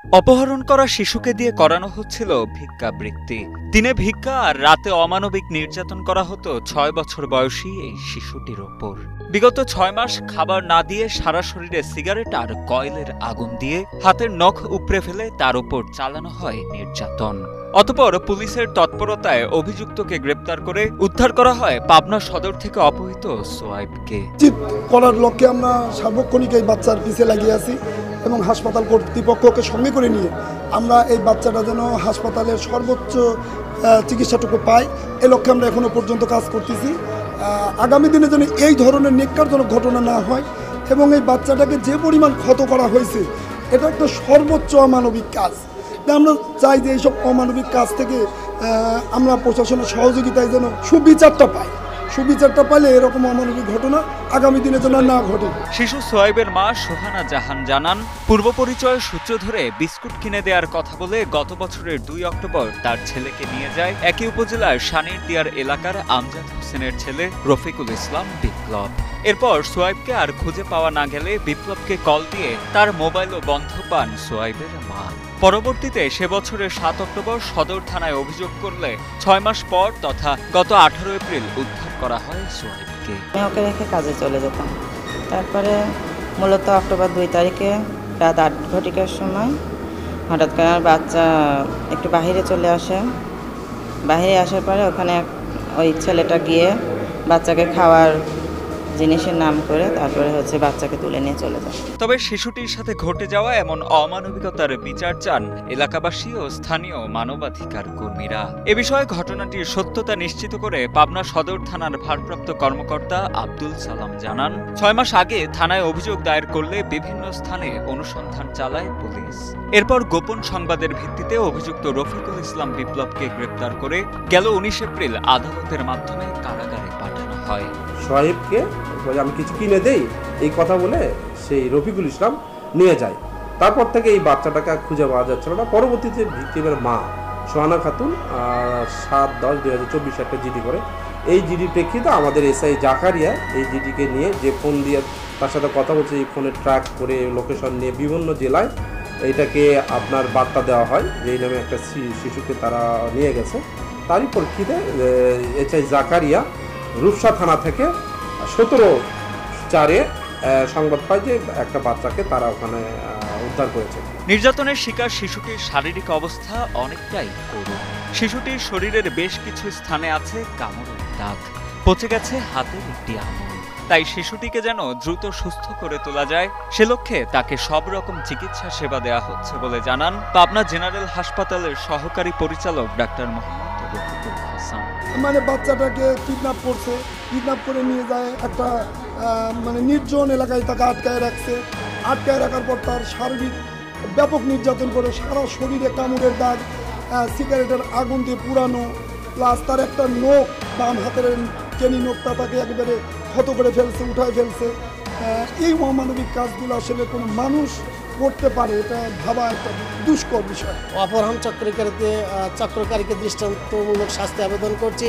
অপহরণ করা শিশুকে দিয়ে করানো হচ্ছিল ভিক্ষাবৃত্তি। দিনে ভিক্ষা আর রাতে অমানবিক নির্যাতন করা হতো ৬ বছর বয়সী এই শিশুটির ওপর। বিগত ৬ মাস খাবার না দিয়ে সারা শরীরে সিগারেট আর কয়লের আগুন দিয়ে হাতের নখ উপড়ে ফেলে তার উপর চালানো হয় নির্যাতন। অতঃপর পুলিশের তৎপরতায় অভিযুক্তকে গ্রেপ্তার করে উদ্ধার করা হয় পাবনা সদর থেকে অপহৃত সোয়াইবকে। চিৎ করার লক্ষ্যে আমরা সার্বক্ষণিক এই বাচ্চার পিছিয়ে লাগিয়ে আছি এবং হাসপাতাল কর্তৃপক্ষকে সঙ্গে করে নিয়ে আমরা এই বাচ্চাটা যেন হাসপাতালের সর্বোচ্চ চিকিৎসাটুকু পাই এ লক্ষ্যে আমরা এখনো পর্যন্ত কাজ করতেছি। আগামী দিনে যেন এই ধরনের নেককারজনক ঘটনা না হয় এবং এই বাচ্চাটাকে যে পরিমাণ ক্ষত করা হয়েছে এটা একটা সর্বোচ্চ অমানবিক কাজ। আমরা চাই যে এইসব অমানবিক কাজ থেকে আমরা প্রশাসনের সহযোগিতায় যেন সুবিচারটা পাই। সুবিচারটা পাইলে এরকম অমানবিক ঘটনা আগামী দিনে যেন না ঘটে। শিশু সোয়াইবের মা সোহানা জাহান জানান, পূর্ব পরিচয়ের সূত্র ধরে বিস্কুট কিনে দেওয়ার কথা বলে গত বছরের ২ অক্টোবর তার ছেলেকে নিয়ে যায় একই উপজেলার শানির দিয়ার এলাকার আমজাদ হোসেনের ছেলে রফিকুল ইসলাম বিপ্লব। এরপর সোয়াইবকে আর খুঁজে পাওয়া না গেলে বিপ্লবকে কল দিয়ে তার মোবাইলও বন্ধ পান সোয়াইবের মা। পরবর্তীতে সে বছরের ৭ অক্টোবর সদর থানায় অভিযোগ করলে ৬ মাস পর তথা গত ১৮ এপ্রিল উদ্ধার করা হয় সোয়াইবকে। আমি ওকে রেখে কাজে চলে যেতাম। তারপরে মূলত অক্টোবর ২ তারিখে রাত ৮ ঘটিকার সময় হঠাৎ করে আমার বাচ্চা একটু বাহিরে চলে আসে। বাহিরে আসার পরে ওখানে ওই ছেলেটা গিয়ে বাচ্চাকে খাওয়ার জিনিসের নাম করে তারপরে বাচ্চাকে তুলে নিয়ে চলে যায়। তবে শিশুটির সাথে ঘটে যাওয়া এমন অমানবিকতার বিচার চান এলাকাবাসী ও স্থানীয় মানবাধিকার কর্মীরা। এ বিষয়ে ঘটনাটির সত্যতা নিশ্চিত করে পাবনা সদর থানার ভারপ্রাপ্ত কর্মকর্তা আব্দুল সালাম জানান, ৬ মাস আগে থানায় অভিযোগ দায়ের করলে বিভিন্ন স্থানে অনুসন্ধান চালায় পুলিশ। এরপর গোপন সংবাদের ভিত্তিতে অভিযুক্ত রফিকুল ইসলাম বিপ্লবকে গ্রেপ্তার করে গেল ১৯ এপ্রিল আদালতের মাধ্যমে কারাগারে পাঠানো হয়। সোয়াইবকে আমি কিছু কিনে দেই এই কথা বলে সেই রফিকুল ইসলাম নিয়ে যায়। তারপর থেকে এই বাচ্চাটাকে খুঁজে পাওয়া যাচ্ছিল না। পরবর্তীতে ভিকটিমের মা সোহানা খাতুন ৭/১০/২০২৪ একটা জিডি করে। এই জিডির প্রেক্ষিতে আমাদের এসআই জাকারিয়া এই জিডিকে নিয়ে যে ফোন দিয়ে তার সাথে কথা বলছে, এই ফোনে ট্র্যাক করে লোকেশন নিয়ে বিভিন্ন জেলায় এইটাকে আপনার বার্তা দেওয়া হয় যে এই নামে একটা শিশুকে তারা নিয়ে গেছে। তারই প্রেক্ষিতে এসআই জাকারিয়া রূপসা থানা থেকে ১৭/৪ সংবাদ পায় যে একটা বাচ্চাকে তারা ওখানে উদ্ধার করেছে। নির্যাতনের শিকার শিশুটির শারীরিক অবস্থা অনেকটাই করুণ। শিশুটির শরীরের বেশ কিছু স্থানে আছে কামড়ের দাগ, পচে গেছে হাতের একটি আঙুল। তাই শিশুটিকে যেন দ্রুত সুস্থ করে তোলা যায় সে লক্ষ্যে তাকে সব রকম চিকিৎসা সেবা দেওয়া হচ্ছে বলে জানান পাবনা জেনারেল হাসপাতালের সহকারী পরিচালক ডাক্তার মোহাম্মদ রফিকুল হাসান। বাচ্চাটাকে কিডন্যাপ করছে, কিডন্যাপ করে নিয়ে যায় একটা নির্জন এলাকায় তাকে আটকায় রাখছে। আটকায় রাখার পর তার শারীরিক ব্যাপক নির্যাতন করে সারা শরীরে কামড়ের দাগ, সিগারেটের আগুন দিয়ে পুরানো, প্লাস তার একটা নখ বাম হাতের চেনি নখটা তাকে একেবারে ক্ষত করে ফেলছে, উঠায় ফেলছে। এই অমানবিক কাজগুলো আসলে কোনো মানুষ করতে পারে এটা ভাবা একটা দুষ্কর বিষয়। অপহরণ চক্রকারীকে দৃষ্টান্তমূলক শাস্তি আবেদন করছি।